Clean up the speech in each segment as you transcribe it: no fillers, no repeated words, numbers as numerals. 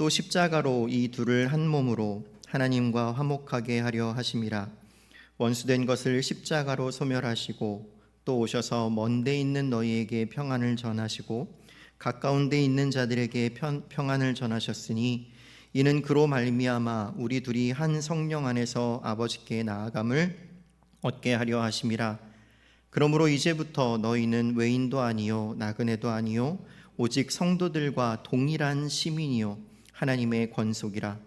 또 십자가로 이 둘을 한 몸으로 하나님과 화목하게 하려 하심이라. 원수된 것을 십자가로 소멸하시고 또 오셔서 먼 데 있는 너희에게 평안을 전하시고 가까운 데 있는 자들에게 평안을 전하셨으니 이는 그로 말미암아 우리 둘이 한 성령 안에서 아버지께 나아감을 얻게 하려 하심이라. 그러므로 이제부터 너희는 외인도 아니요 나그네도 아니요 오직 성도들과 동일한 시민이요 하나님의 권속이라.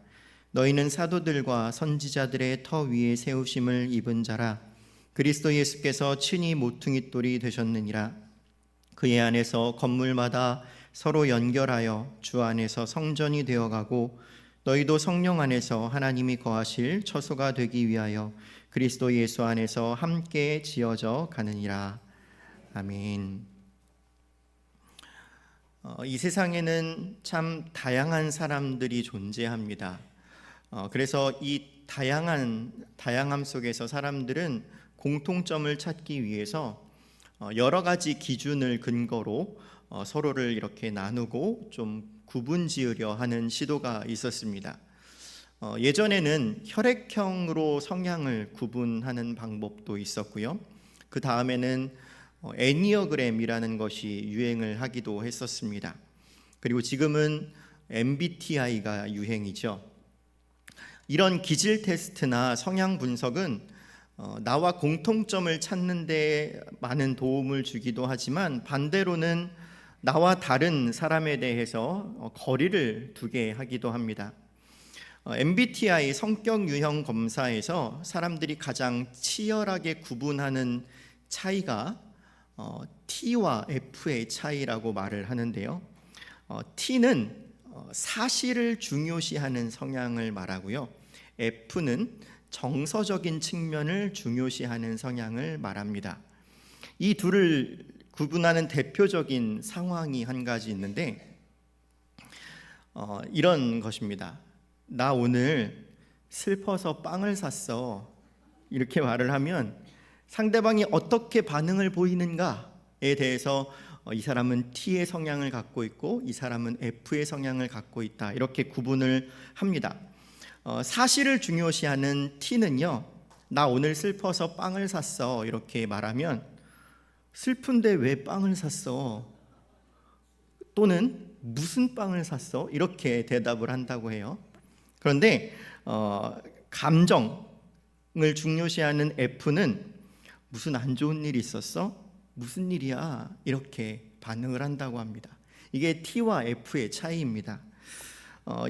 너희는 사도들과 선지자들의 터 위에 세우심을 입은 자라. 그리스도 예수께서 친히 모퉁이 돌이 되셨느니라. 그의 안에서 건물마다 서로 연결하여 주 안에서 성전이 되어가고 너희도 성령 안에서 하나님이 거하실 처소가 되기 위하여 그리스도 예수 안에서 함께 지어져 가느니라. 아멘. 이 세상에는 참 다양한 사람들이 존재합니다. 그래서 이 다양함 속에서 사람들은 공통점을 찾기 위해서 여러 가지 기준을 근거로 서로를 이렇게 나누고 좀 구분 지으려 하는 시도가 있었습니다. 예전에는 혈액형으로 성향을 구분하는 방법도 있었고요. 그 다음에는 애니어그램이라는 것이 유행을 하기도 했었습니다. 그리고 지금은 MBTI가 유행이죠. 이런 기질 테스트나 성향 분석은 나와 공통점을 찾는 데 많은 도움을 주기도 하지만 반대로는 나와 다른 사람에 대해서 거리를 두게 하기도 합니다. MBTI 성격 유형 검사에서 사람들이 가장 치열하게 구분하는 차이가 T와 F의 차이라고 말을 하는데요. T는 사실을 중요시하는 성향을 말하고요. F는 정서적인 측면을 중요시하는 성향을 말합니다. 이 둘을 구분하는 대표적인 상황이 한 가지 있는데 이런 것입니다. 나 오늘 슬퍼서 빵을 샀어. 이렇게 말을 하면 상대방이 어떻게 반응을 보이는가에 대해서 이 사람은 T의 성향을 갖고 있고 이 사람은 F의 성향을 갖고 있다. 이렇게 구분을 합니다. 사실을 중요시하는 T는요, 나 오늘 슬퍼서 빵을 샀어. 이렇게 말하면 슬픈데 왜 빵을 샀어? 또는 무슨 빵을 샀어? 이렇게 대답을 한다고 해요. 그런데 감정을 중요시하는 F는 무슨 안 좋은 일이 있었어? 무슨 일이야? 이렇게 반응을 한다고 합니다. 이게 T와 F의 차이입니다.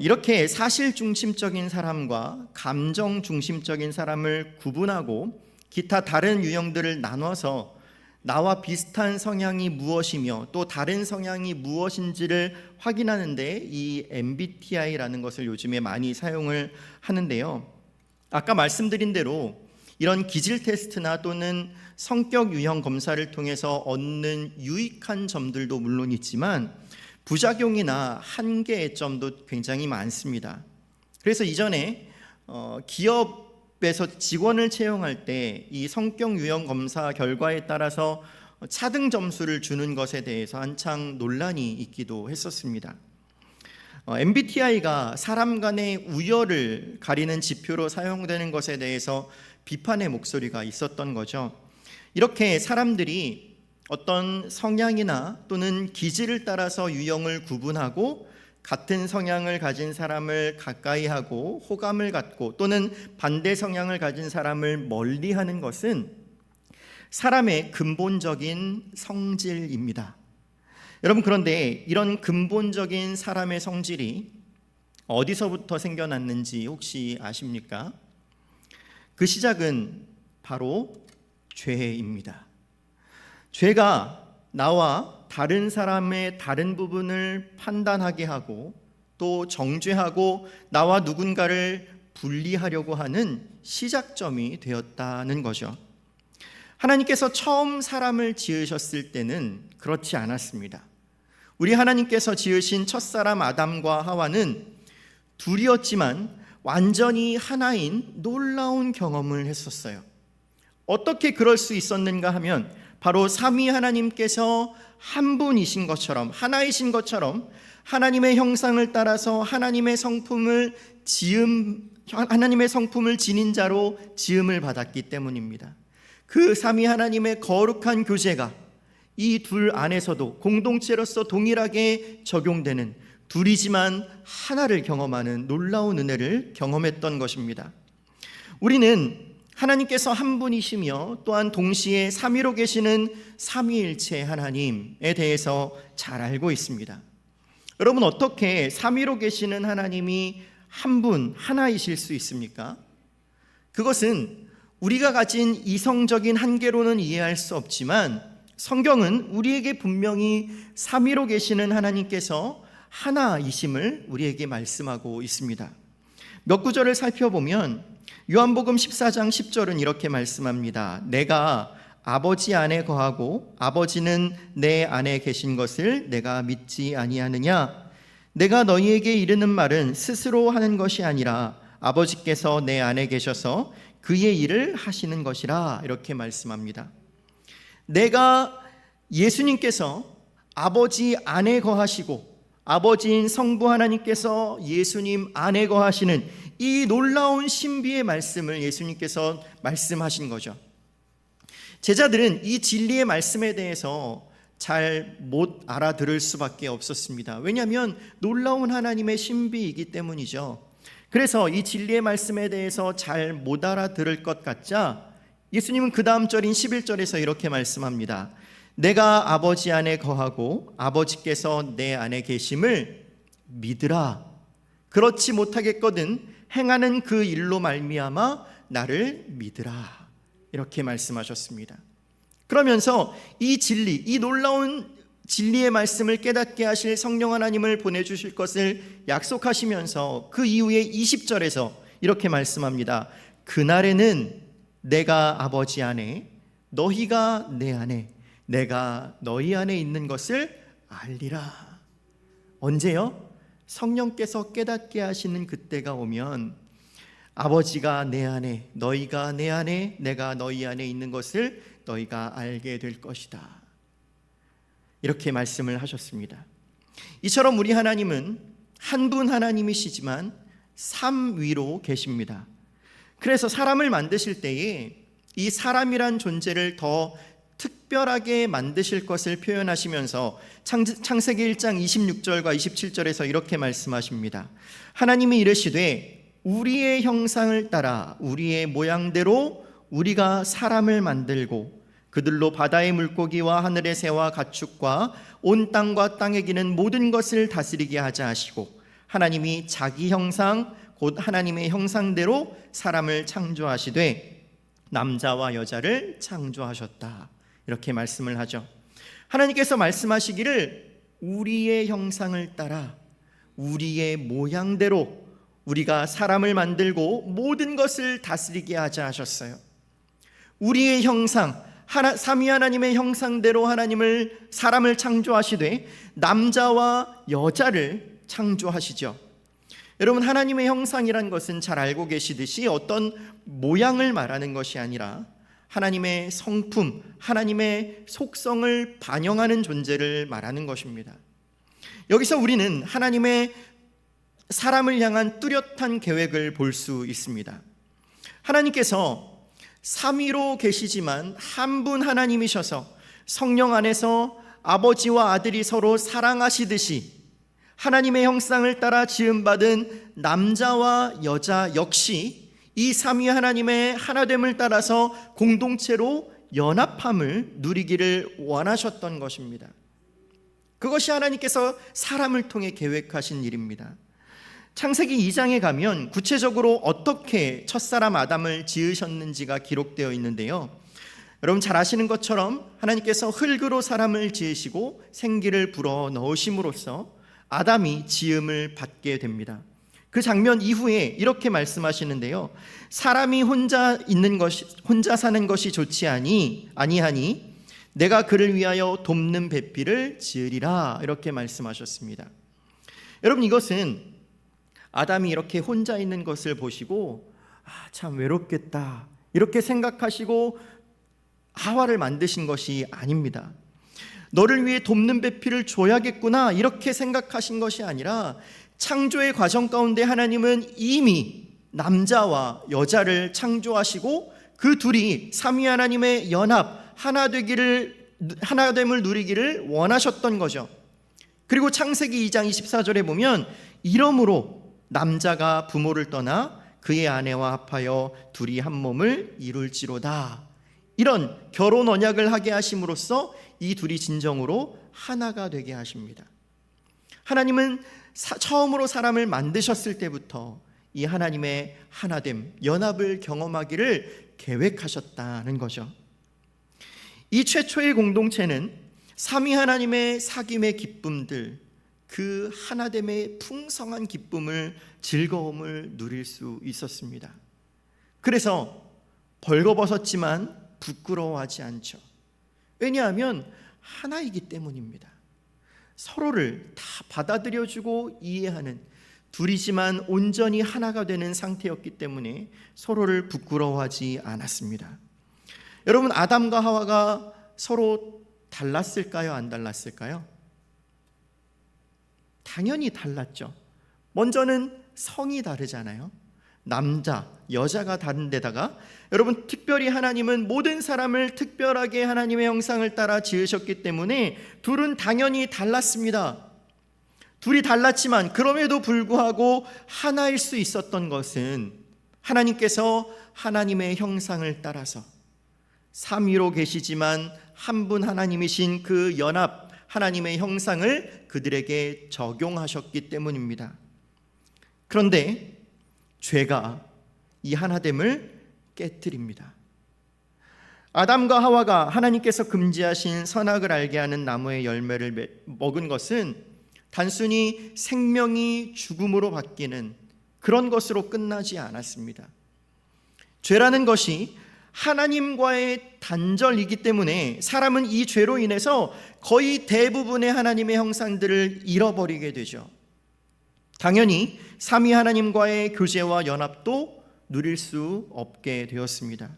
이렇게 사실 중심적인 사람과 감정 중심적인 사람을 구분하고 기타 다른 유형들을 나눠서 나와 비슷한 성향이 무엇이며 또 다른 성향이 무엇인지를 확인하는데 이 MBTI라는 것을 요즘에 많이 사용을 하는데요. 아까 말씀드린 대로 이런 기질 테스트나 또는 성격 유형 검사를 통해서 얻는 유익한 점들도 물론 있지만 부작용이나 한계의 점도 굉장히 많습니다. 그래서 이전에 기업에서 직원을 채용할 때 이 성격 유형 검사 결과에 따라서 차등 점수를 주는 것에 대해서 한창 논란이 있기도 했었습니다. MBTI가 사람 간의 우열을 가리는 지표로 사용되는 것에 대해서 비판의 목소리가 있었던 거죠. 이렇게 사람들이 어떤 성향이나 또는 기질을 따라서 유형을 구분하고 같은 성향을 가진 사람을 가까이 하고 호감을 갖고 또는 반대 성향을 가진 사람을 멀리하는 것은 사람의 근본적인 성질입니다. 여러분, 그런데 이런 근본적인 사람의 성질이 어디서부터 생겨났는지 혹시 아십니까? 그 시작은 바로 죄입니다. 죄가 나와 다른 사람의 다른 부분을 판단하게 하고 또 정죄하고 나와 누군가를 분리하려고 하는 시작점이 되었다는 거죠. 하나님께서 처음 사람을 지으셨을 때는 그렇지 않았습니다. 우리 하나님께서 지으신 첫사람 아담과 하와는 둘이었지만 완전히 하나인 놀라운 경험을 했었어요. 어떻게 그럴 수 있었는가 하면 바로 삼위 하나님께서 한 분이신 것처럼, 하나이신 것처럼 하나님의 형상을 따라서 하나님의 성품을 지닌 자로 지음을 받았기 때문입니다. 그 삼위 하나님의 거룩한 교제가 이 둘 안에서도 공동체로서 동일하게 적용되는, 둘이지만 하나를 경험하는 놀라운 은혜를 경험했던 것입니다. 우리는 하나님께서 한 분이시며 또한 동시에 삼위로 계시는 삼위일체 하나님에 대해서 잘 알고 있습니다. 여러분, 어떻게 삼위로 계시는 하나님이 한 분, 하나이실 수 있습니까? 그것은 우리가 가진 이성적인 한계로는 이해할 수 없지만 성경은 우리에게 분명히 삼위로 계시는 하나님께서 하나이심을 우리에게 말씀하고 있습니다. 몇 구절을 살펴보면 요한복음 14장 10절은 이렇게 말씀합니다. 내가 아버지 안에 거하고 아버지는 내 안에 계신 것을 내가 믿지 아니하느냐? 내가 너희에게 이르는 말은 스스로 하는 것이 아니라 아버지께서 내 안에 계셔서 그의 일을 하시는 것이라, 이렇게 말씀합니다. 내가, 예수님께서 아버지 안에 거하시고 아버지인 성부 하나님께서 예수님 안에 거하시는 이 놀라운 신비의 말씀을 예수님께서 말씀하신 거죠. 제자들은 이 진리의 말씀에 대해서 잘 못 알아들을 수밖에 없었습니다. 왜냐하면 놀라운 하나님의 신비이기 때문이죠. 그래서 이 진리의 말씀에 대해서 잘 못 알아들을 것 같자 예수님은 그 다음 절인 11절에서 이렇게 말씀합니다. 내가 아버지 안에 거하고 아버지께서 내 안에 계심을 믿으라. 그렇지 못하겠거든 행하는 그 일로 말미암아 나를 믿으라. 이렇게 말씀하셨습니다. 그러면서 이 진리, 이 놀라운 진리의 말씀을 깨닫게 하실 성령 하나님을 보내주실 것을 약속하시면서 그 이후에 20절에서 이렇게 말씀합니다. 그날에는 내가 아버지 안에, 너희가 내 안에, 내가 너희 안에 있는 것을 알리라. 언제요? 성령께서 깨닫게 하시는 그때가 오면 아버지가 내 안에, 너희가 내 안에, 내가 너희 안에 있는 것을 너희가 알게 될 것이다. 이렇게 말씀을 하셨습니다. 이처럼 우리 하나님은 한 분 하나님이시지만 삼위로 계십니다. 그래서 사람을 만드실 때에 이 사람이란 존재를 더 특별하게 만드실 것을 표현하시면서 창세기 1장 26절과 27절에서 이렇게 말씀하십니다. 하나님이 이르시되 우리의 형상을 따라 우리의 모양대로 우리가 사람을 만들고 그들로 바다의 물고기와 하늘의 새와 가축과 온 땅과 땅에 기는 모든 것을 다스리게 하자 하시고 하나님이 자기 형상 곧 하나님의 형상대로 사람을 창조하시되 남자와 여자를 창조하셨다. 이렇게 말씀을 하죠. 하나님께서 말씀하시기를 우리의 형상을 따라 우리의 모양대로 우리가 사람을 만들고 모든 것을 다스리게 하자 하셨어요. 우리의 형상, 삼위 하나님의 형상대로 사람을 창조하시되 남자와 여자를 창조하시죠. 여러분, 하나님의 형상이란 것은 잘 알고 계시듯이 어떤 모양을 말하는 것이 아니라 하나님의 성품, 하나님의 속성을 반영하는 존재를 말하는 것입니다. 여기서 우리는 하나님의 사람을 향한 뚜렷한 계획을 볼 수 있습니다. 하나님께서 삼위로 계시지만 한 분 하나님이셔서 성령 안에서 아버지와 아들이 서로 사랑하시듯이 하나님의 형상을 따라 지음받은 남자와 여자 역시 이 삼위 하나님의 하나됨을 따라서 공동체로 연합함을 누리기를 원하셨던 것입니다. 그것이 하나님께서 사람을 통해 계획하신 일입니다. 창세기 2장에 가면 구체적으로 어떻게 첫사람 아담을 지으셨는지가 기록되어 있는데요. 여러분 잘 아시는 것처럼 하나님께서 흙으로 사람을 지으시고 생기를 불어 넣으심으로써 아담이 지음을 받게 됩니다. 그 장면 이후에 이렇게 말씀하시는데요. 사람이 혼자 사는 것이 좋지 아니하니 내가 그를 위하여 돕는 배필을 지으리라. 이렇게 말씀하셨습니다. 여러분, 이것은 아담이 이렇게 혼자 있는 것을 보시고 참 외롭겠다 이렇게 생각하시고 하와를 만드신 것이 아닙니다. 너를 위해 돕는 배필을 줘야겠구나 이렇게 생각하신 것이 아니라 창조의 과정 가운데 하나님은 이미 남자와 여자를 창조하시고 그 둘이 삼위 하나님의 연합 하나됨을 누리기를 원하셨던 거죠. 그리고 창세기 2장 24절에 보면 이러므로 남자가 부모를 떠나 그의 아내와 합하여 둘이 한 몸을 이룰지로다. 이런 결혼 언약을 하게 하심으로써 이 둘이 진정으로 하나가 되게 하십니다. 하나님은 처음으로 사람을 만드셨을 때부터 이 하나님의 하나됨, 연합을 경험하기를 계획하셨다는 거죠. 이 최초의 공동체는 삼위 하나님의 사귐의 기쁨들, 그 하나됨의 풍성한 기쁨을, 즐거움을 누릴 수 있었습니다. 그래서 벌거벗었지만 부끄러워하지 않죠. 왜냐하면 하나이기 때문입니다. 서로를 다 받아들여주고 이해하는, 둘이지만 온전히 하나가 되는 상태였기 때문에 서로를 부끄러워하지 않았습니다. 여러분, 아담과 하와가 서로 달랐을까요? 안 달랐을까요? 당연히 달랐죠. 먼저는 성이 다르잖아요. 남자, 여자가 다른 데다가 여러분, 특별히 하나님은 모든 사람을 특별하게 하나님의 형상을 따라 지으셨기 때문에 둘은 당연히 달랐습니다. 둘이 달랐지만 그럼에도 불구하고 하나일 수 있었던 것은 하나님께서 하나님의 형상을 따라서 삼위로 계시지만 한 분 하나님이신 그 연합 하나님의 형상을 그들에게 적용하셨기 때문입니다. 그런데 죄가 이 하나됨을 깨뜨립니다. 아담과 하와가 하나님께서 금지하신 선악을 알게 하는 나무의 열매를 먹은 것은 단순히 생명이 죽음으로 바뀌는 그런 것으로 끝나지 않았습니다. 죄라는 것이 하나님과의 단절이기 때문에 사람은 이 죄로 인해서 거의 대부분의 하나님의 형상들을 잃어버리게 되죠. 당연히 삼위 하나님과의 교제와 연합도 누릴 수 없게 되었습니다.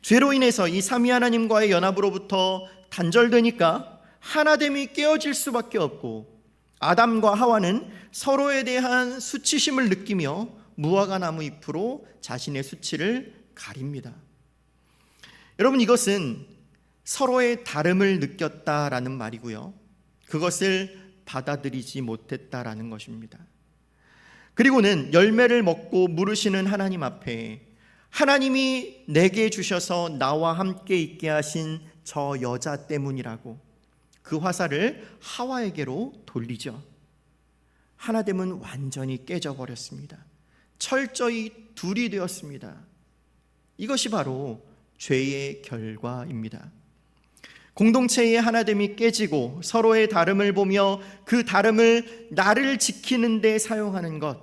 죄로 인해서 이 삼위 하나님과의 연합으로부터 단절되니까 하나됨이 깨어질 수밖에 없고, 아담과 하와는 서로에 대한 수치심을 느끼며 무화과 나무 잎으로 자신의 수치를 가립니다. 여러분, 이것은 서로의 다름을 느꼈다라는 말이고요, 그것을 받아들이지 못했다라는 것입니다. 그리고는 열매를 먹고 물으시는 하나님 앞에 하나님이 내게 주셔서 나와 함께 있게 하신 저 여자 때문이라고 그 화살을 하와에게로 돌리죠. 하나됨은 완전히 깨져버렸습니다. 철저히 둘이 되었습니다. 이것이 바로 죄의 결과입니다. 공동체의 하나됨이 깨지고 서로의 다름을 보며 그 다름을 나를 지키는 데 사용하는 것,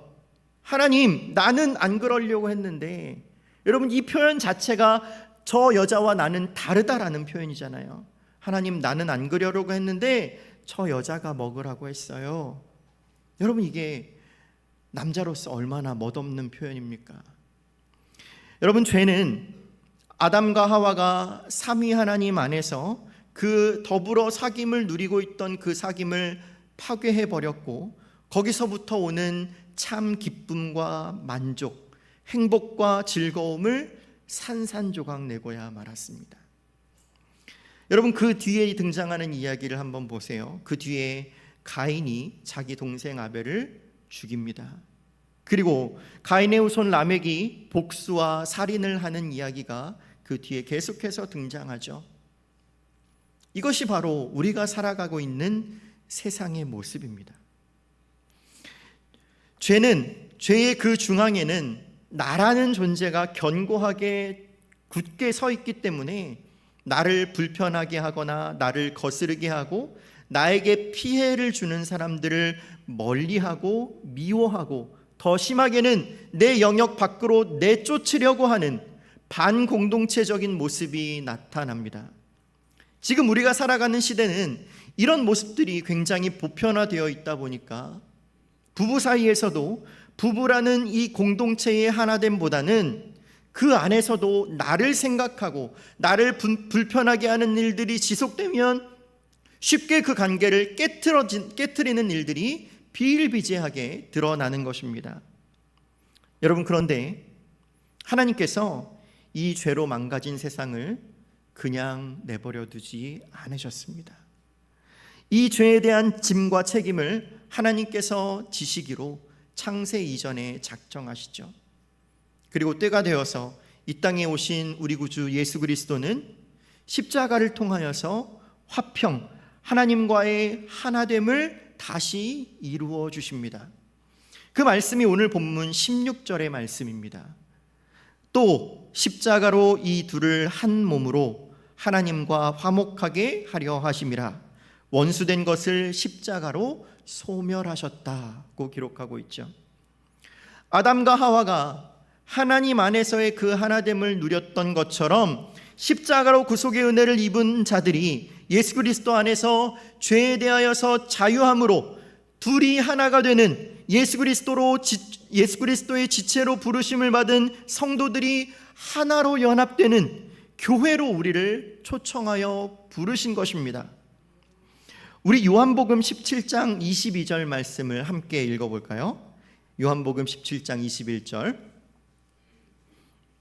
하나님, 나는 안 그러려고 했는데, 여러분, 이 표현 자체가 저 여자와 나는 다르다라는 표현이잖아요. 하나님, 나는 안 그러려고 했는데 저 여자가 먹으라고 했어요. 여러분, 이게 남자로서 얼마나 멋없는 표현입니까? 여러분, 죄는 아담과 하와가 삼위 하나님 안에서 그 더불어 사귐을 누리고 있던 그 사귐을 파괴해 버렸고, 거기서부터 오는 참 기쁨과 만족, 행복과 즐거움을 산산조각 내고야 말았습니다. 여러분, 그 뒤에 등장하는 이야기를 한번 보세요. 그 뒤에 가인이 자기 동생 아벨을 죽입니다. 그리고 가인의 후손 라멕이 복수와 살인을 하는 이야기가 그 뒤에 계속해서 등장하죠. 이것이 바로 우리가 살아가고 있는 세상의 모습입니다. 죄의 그 중앙에는 나라는 존재가 견고하게 굳게 서 있기 때문에 나를 불편하게 하거나 나를 거스르게 하고 나에게 피해를 주는 사람들을 멀리하고 미워하고, 더 심하게는 내 영역 밖으로 내쫓으려고 하는 반공동체적인 모습이 나타납니다. 지금 우리가 살아가는 시대는 이런 모습들이 굉장히 보편화되어 있다 보니까 부부 사이에서도 부부라는 이 공동체의 하나됨보다는 그 안에서도 나를 생각하고 나를 불편하게 하는 일들이 지속되면 쉽게 그 관계를 깨트리는 일들이 비일비재하게 드러나는 것입니다. 여러분, 그런데 하나님께서 이 죄로 망가진 세상을 그냥 내버려 두지 않으셨습니다. 이 죄에 대한 짐과 책임을 하나님께서 지시기로 창세 이전에 작정하시죠. 그리고 때가 되어서 이 땅에 오신 우리 구주 예수 그리스도는 십자가를 통하여서 화평, 하나님과의 하나됨을 다시 이루어 주십니다. 그 말씀이 오늘 본문 16절의 말씀입니다. 또 십자가로 이 둘을 한 몸으로 하나님과 화목하게 하려 하심이라 원수된 것을 십자가로 소멸하셨다고 기록하고 있죠. 아담과 하와가 하나님 안에서의 그 하나됨을 누렸던 것처럼 십자가로 구속의 은혜를 입은 자들이 예수 그리스도 안에서 죄에 대하여서 자유함으로 둘이 하나가 되는 예수 그리스도의 지체로 부르심을 받은 성도들이 하나로 연합되는 교회로 우리를 초청하여 부르신 것입니다. 우리 요한복음 17장 22절 말씀을 함께 읽어볼까요? 요한복음 17장 21절.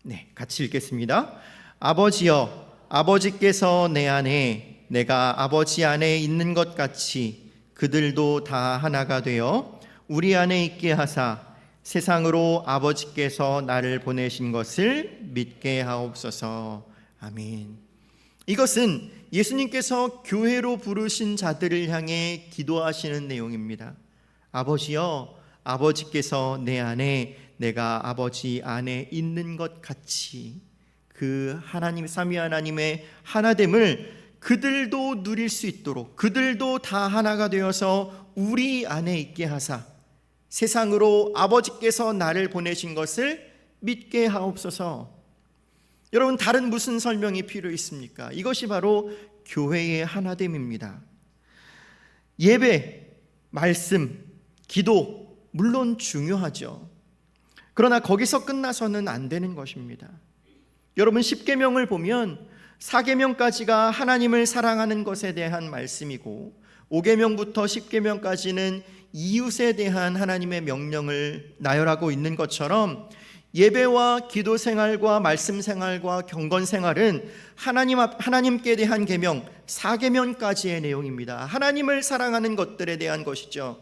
네, 같이 읽겠습니다. 아버지여, 아버지께서 내 안에, 내가 아버지 안에 있는 것 같이 그들도 다 하나가 되어 우리 안에 있게 하사 세상으로 아버지께서 나를 보내신 것을 믿게 하옵소서. 아멘. 이것은 예수님께서 교회로 부르신 자들을 향해 기도하시는 내용입니다. 아버지여, 아버지께서 내 안에, 내가 아버지 안에 있는 것 같이 그 하나님, 삼위 하나님의 하나됨을 그들도 누릴 수 있도록, 그들도 다 하나가 되어서 우리 안에 있게 하사 세상으로 아버지께서 나를 보내신 것을 믿게 하옵소서. 여러분, 다른 무슨 설명이 필요 있습니까? 이것이 바로 교회의 하나됨입니다. 예배, 말씀, 기도 물론 중요하죠. 그러나 거기서 끝나서는 안 되는 것입니다. 여러분, 십계명을 보면 4계명까지가 하나님을 사랑하는 것에 대한 말씀이고 5계명부터 10계명까지는 이웃에 대한 하나님의 명령을 나열하고 있는 것처럼 예배와 기도 생활과 말씀 생활과 경건 생활은 하나님께 대한 계명 4계명까지의 내용입니다. 하나님을 사랑하는 것들에 대한 것이죠.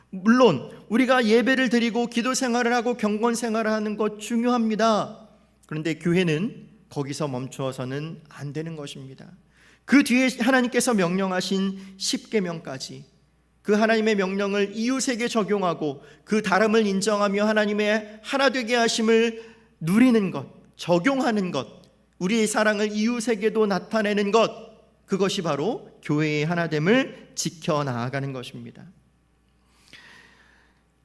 물론 우리가 예배를 드리고 기도 생활을 하고 경건 생활을 하는 것 중요합니다. 그런데 교회는 거기서 멈추어서는 안 되는 것입니다. 그 뒤에 하나님께서 명령하신 10계명까지 그 하나님의 명령을 이웃에게 적용하고 그 다름을 인정하며 하나님의 하나 되게 하심을 누리는 것, 적용하는 것, 우리의 사랑을 이웃에게도 나타내는 것, 그것이 바로 교회의 하나됨을 지켜나가는 것입니다.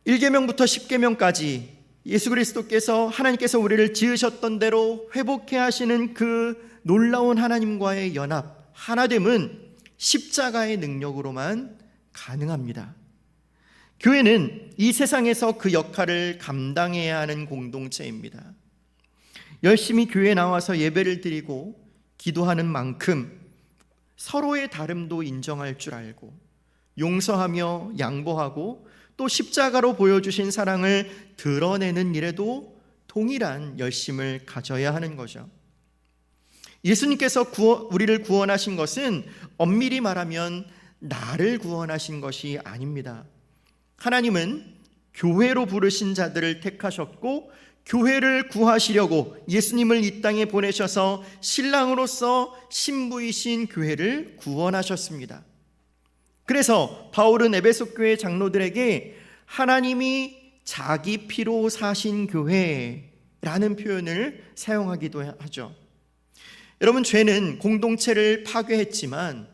1계명부터 10계명까지 예수 그리스도께서 하나님께서 우리를 지으셨던 대로 회복해 하시는 그 놀라운 하나님과의 연합, 하나됨은 십자가의 능력으로만 가능합니다. 교회는 이 세상에서 그 역할을 감당해야 하는 공동체입니다. 열심히 교회에 나와서 예배를 드리고 기도하는 만큼 서로의 다름도 인정할 줄 알고 용서하며 양보하고 또 십자가로 보여주신 사랑을 드러내는 일에도 동일한 열심을 가져야 하는 거죠. 예수님께서 우리를 구원하신 것은 엄밀히 말하면 나를 구원하신 것이 아닙니다. 하나님은 교회로 부르신 자들을 택하셨고 교회를 구하시려고 예수님을 이 땅에 보내셔서 신랑으로서 신부이신 교회를 구원하셨습니다. 그래서 바울은 에베소 교회 장로들에게 하나님이 자기 피로 사신 교회라는 표현을 사용하기도 하죠. 여러분, 죄는 공동체를 파괴했지만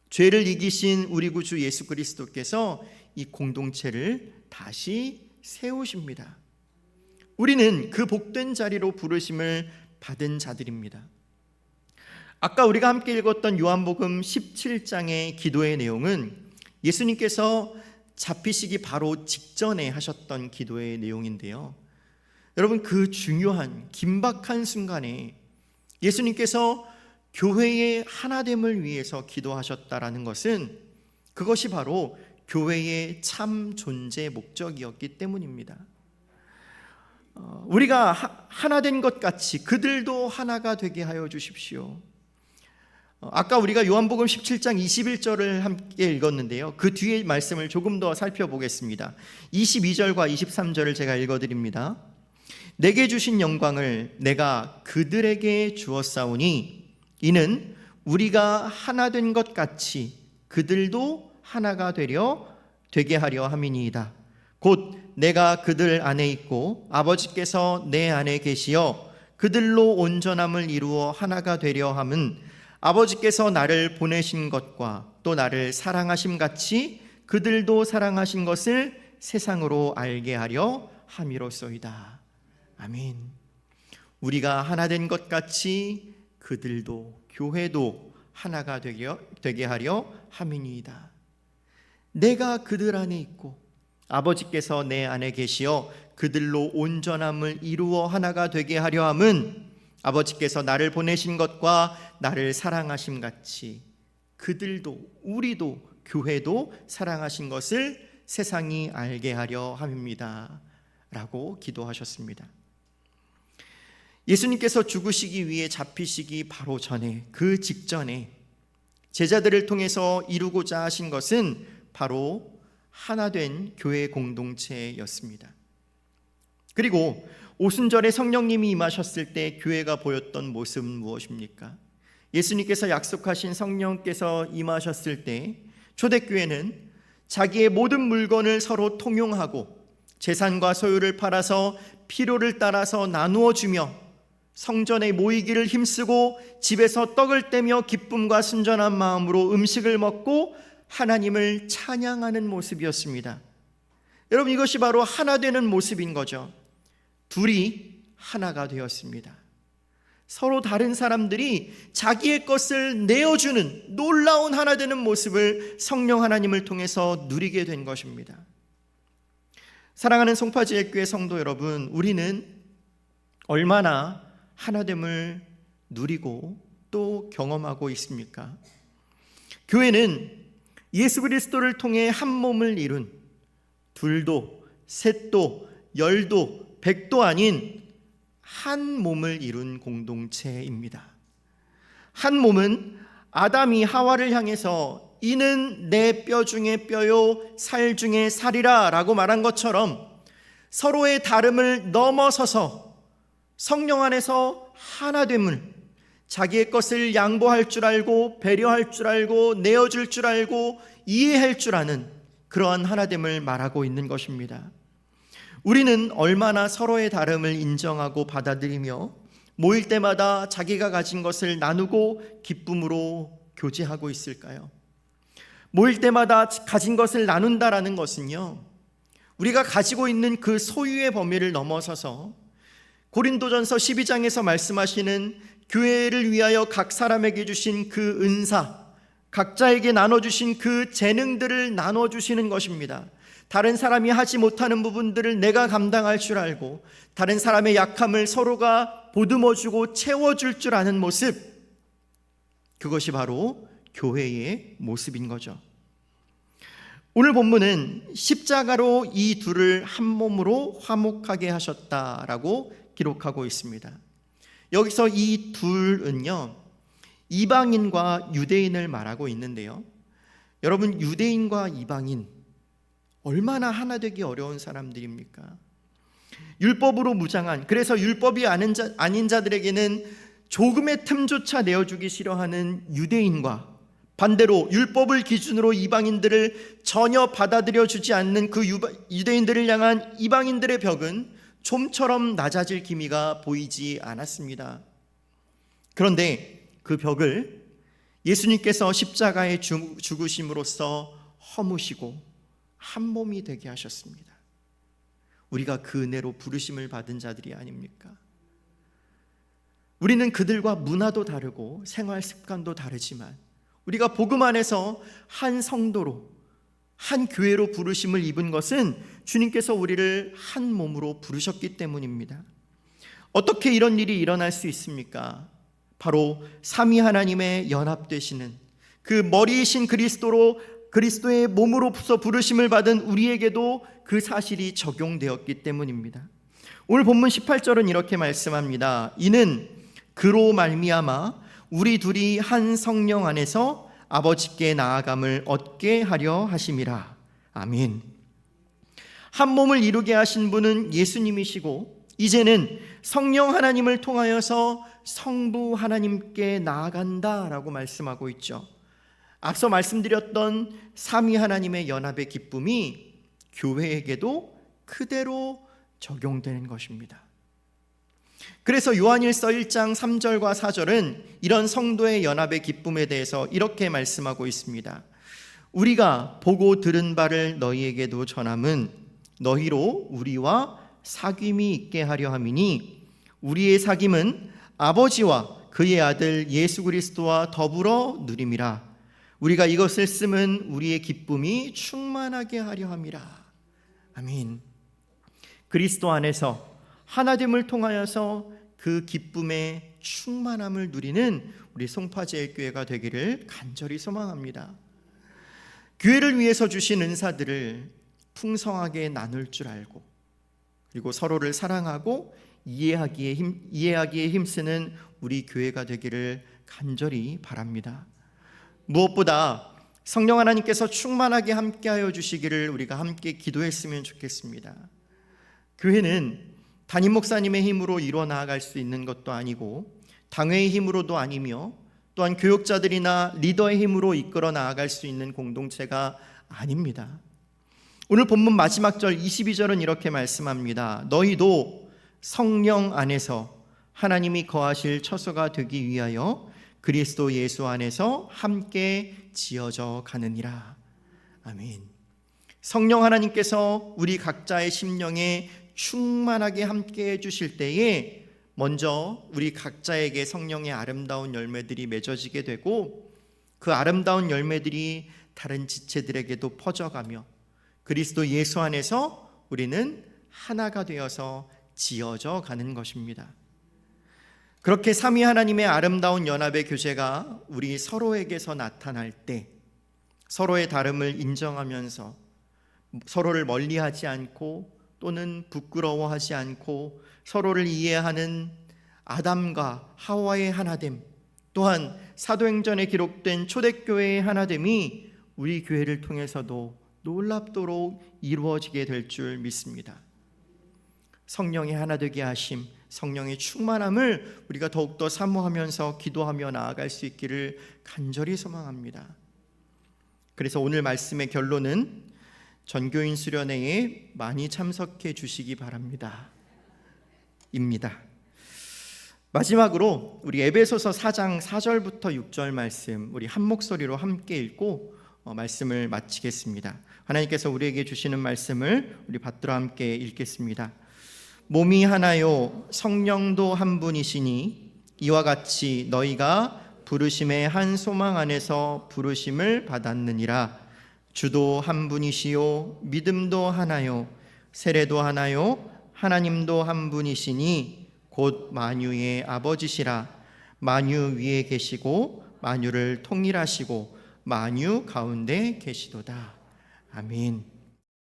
죄를 이기신 우리 구주 예수 그리스도께서 이 공동체를 다시 세우십니다. 우리는 그 복된 자리로 부르심을 받은 자들입니다. 아까 우리가 함께 읽었던 요한복음 17장의 기도의 내용은 예수님께서 잡히시기 바로 직전에 하셨던 기도의 내용인데요. 여러분, 그 중요한 긴박한 순간에 예수님께서 교회의 하나됨을 위해서 기도하셨다라는 것은 그것이 바로 교회의 참 존재 목적이었기 때문입니다. 우리가 하나된 것 같이 그들도 하나가 되게 하여 주십시오. 아까 우리가 요한복음 17장 21절을 함께 읽었는데요, 그 뒤에 말씀을 조금 더 살펴보겠습니다. 22절과 23절을 제가 읽어드립니다. 내게 주신 영광을 내가 그들에게 주었사오니 이는 우리가 하나 된 것 같이 그들도 하나가 되게 하려 함이니이다. 곧 내가 그들 안에 있고 아버지께서 내 안에 계시어 그들로 온전함을 이루어 하나가 되려 함은 아버지께서 나를 보내신 것과 또 나를 사랑하심 같이 그들도 사랑하신 것을 세상으로 알게 하려 함이로소이다. 아멘. 우리가 하나 된 것 같이 그들도, 교회도 하나가 되게 하려 함이니이다. 내가 그들 안에 있고 아버지께서 내 안에 계시어 그들로 온전함을 이루어 하나가 되게 하려 함은 아버지께서 나를 보내신 것과 나를 사랑하심 같이 그들도, 우리도, 교회도 사랑하신 것을 세상이 알게 하려 함입니다 라고 기도하셨습니다. 예수님께서 죽으시기 위해 잡히시기 바로 전에, 그 직전에 제자들을 통해서 이루고자 하신 것은 바로 하나된 교회 공동체였습니다. 그리고 오순절에 성령님이 임하셨을 때 교회가 보였던 모습은 무엇입니까? 예수님께서 약속하신 성령께서 임하셨을 때 초대교회는 자기의 모든 물건을 서로 통용하고 재산과 소유를 팔아서 필요를 따라서 나누어 주며 성전에 모이기를 힘쓰고 집에서 떡을 떼며 기쁨과 순전한 마음으로 음식을 먹고 하나님을 찬양하는 모습이었습니다. 여러분, 이것이 바로 하나 되는 모습인 거죠. 둘이 하나가 되었습니다. 서로 다른 사람들이 자기의 것을 내어주는 놀라운 하나 되는 모습을 성령 하나님을 통해서 누리게 된 것입니다. 사랑하는 송파지혜교회 성도 여러분, 우리는 얼마나 하나됨을 누리고 또 경험하고 있습니까? 교회는 예수 그리스도를 통해 한 몸을 이룬 둘도 셋도 열도 백도 아닌 한 몸을 이룬 공동체입니다. 한 몸은 아담이 하와를 향해서 이는 내 뼈 중에 뼈요 살 중에 살이라 라고 말한 것처럼 서로의 다름을 넘어서서 성령 안에서 하나됨을, 자기의 것을 양보할 줄 알고 배려할 줄 알고 내어줄 줄 알고 이해할 줄 아는 그러한 하나됨을 말하고 있는 것입니다. 우리는 얼마나 서로의 다름을 인정하고 받아들이며 모일 때마다 자기가 가진 것을 나누고 기쁨으로 교제하고 있을까요? 모일 때마다 가진 것을 나눈다라는 것은요, 우리가 가지고 있는 그 소유의 범위를 넘어서서 고린도전서 12장에서 말씀하시는 교회를 위하여 각 사람에게 주신 그 은사, 각자에게 나눠주신 그 재능들을 나눠주시는 것입니다. 다른 사람이 하지 못하는 부분들을 내가 감당할 줄 알고 다른 사람의 약함을 서로가 보듬어주고 채워줄 줄 아는 모습, 그것이 바로 교회의 모습인 거죠. 오늘 본문은 십자가로 이 둘을 한 몸으로 화목하게 하셨다라고 기록하고 있습니다. 여기서 이 둘은요, 이방인과 유대인을 말하고 있는데요, 여러분, 유대인과 이방인 얼마나 하나 되기 어려운 사람들입니까? 율법으로 무장한, 그래서 율법이 아닌 자들에게는 조금의 틈조차 내어주기 싫어하는 유대인과 반대로 율법을 기준으로 이방인들을 전혀 받아들여 주지 않는 그 유대인들을 향한 이방인들의 벽은 좀처럼 낮아질 기미가 보이지 않았습니다. 그런데 그 벽을 예수님께서 십자가에 죽으심으로써 허무시고 한 몸이 되게 하셨습니다. 우리가 그 은혜로 부르심을 받은 자들이 아닙니까? 우리는 그들과 문화도 다르고 생활 습관도 다르지만 우리가 복음 안에서 한 성도로 한 교회로 부르심을 입은 것은 주님께서 우리를 한 몸으로 부르셨기 때문입니다. 어떻게 이런 일이 일어날 수 있습니까? 바로 삼위 하나님의 연합되시는 그 머리이신 그리스도의 몸으로서 부르심을 받은 우리에게도 그 사실이 적용되었기 때문입니다. 오늘 본문 18절은 이렇게 말씀합니다. 이는 그로 말미암아 우리 둘이 한 성령 안에서 아버지께 나아감을 얻게 하려 하심이라. 아멘. 한 몸을 이루게 하신 분은 예수님이시고 이제는 성령 하나님을 통하여서 성부 하나님께 나아간다라고 말씀하고 있죠. 앞서 말씀드렸던 삼위 하나님의 연합의 기쁨이 교회에게도 그대로 적용되는 것입니다. 그래서 요한일서 1장 3절과 4절은 이런 성도의 연합의 기쁨에 대해서 이렇게 말씀하고 있습니다. 우리가 보고 들은 바를 너희에게도 전함은 너희로 우리와 사귐이 있게 하려 함이니 우리의 사귐은 아버지와 그의 아들 예수 그리스도와 더불어 누림이라. 우리가 이것을 쓰면 우리의 기쁨이 충만하게 하려 함이라. 아멘. 그리스도 안에서 하나됨을 통하여서 그 기쁨의 충만함을 누리는 우리 송파제일교회가 되기를 간절히 소망합니다. 교회를 위해서 주신 은사들을 풍성하게 나눌 줄 알고 그리고 서로를 사랑하고 이해하기에 힘쓰는 우리 교회가 되기를 간절히 바랍니다. 무엇보다 성령 하나님께서 충만하게 함께하여 주시기를 우리가 함께 기도했으면 좋겠습니다. 교회는 담임 목사님의 힘으로 이루어 나아갈 수 있는 것도 아니고 당회의 힘으로도 아니며 또한 교육자들이나 리더의 힘으로 이끌어 나아갈 수 있는 공동체가 아닙니다. 오늘 본문 마지막 절 22절은 이렇게 말씀합니다. 너희도 성령 안에서 하나님이 거하실 처소가 되기 위하여 그리스도 예수 안에서 함께 지어져 가느니라. 아멘. 성령 하나님께서 우리 각자의 심령에 충만하게 함께 해주실 때에 먼저 우리 각자에게 성령의 아름다운 열매들이 맺어지게 되고 그 아름다운 열매들이 다른 지체들에게도 퍼져가며 그리스도 예수 안에서 우리는 하나가 되어서 지어져 가는 것입니다. 그렇게 삼위 하나님의 아름다운 연합의 교제가 우리 서로에게서 나타날 때 서로의 다름을 인정하면서 서로를 멀리하지 않고 또는 부끄러워하지 않고 서로를 이해하는 아담과 하와의 하나됨, 또한 사도행전에 기록된 초대교회의 하나됨이 우리 교회를 통해서도 놀랍도록 이루어지게 될 줄 믿습니다. 성령의 하나 되게 하심, 성령의 충만함을 우리가 더욱더 사모하면서 기도하며 나아갈 수 있기를 간절히 소망합니다. 그래서 오늘 말씀의 결론은 전교인 수련회에 많이 참석해 주시기 바랍니다. 입니다. 마지막으로 우리 에베소서 4장 4절부터 6절 말씀 우리 한 목소리로 함께 읽고 말씀을 마치겠습니다. 하나님께서 우리에게 주시는 말씀을 우리 받들어 함께 읽겠습니다. 몸이 하나요 성령도 한 분이시니 이와 같이 너희가 부르심의 한 소망 안에서 부르심을 받았느니라. 주도 한 분이시요 믿음도 하나요 세례도 하나요 하나님도 한 분이시니 곧 만유의 아버지시라. 만유 위에 계시고 만유를 통일하시고 만유 가운데 계시도다. 아멘.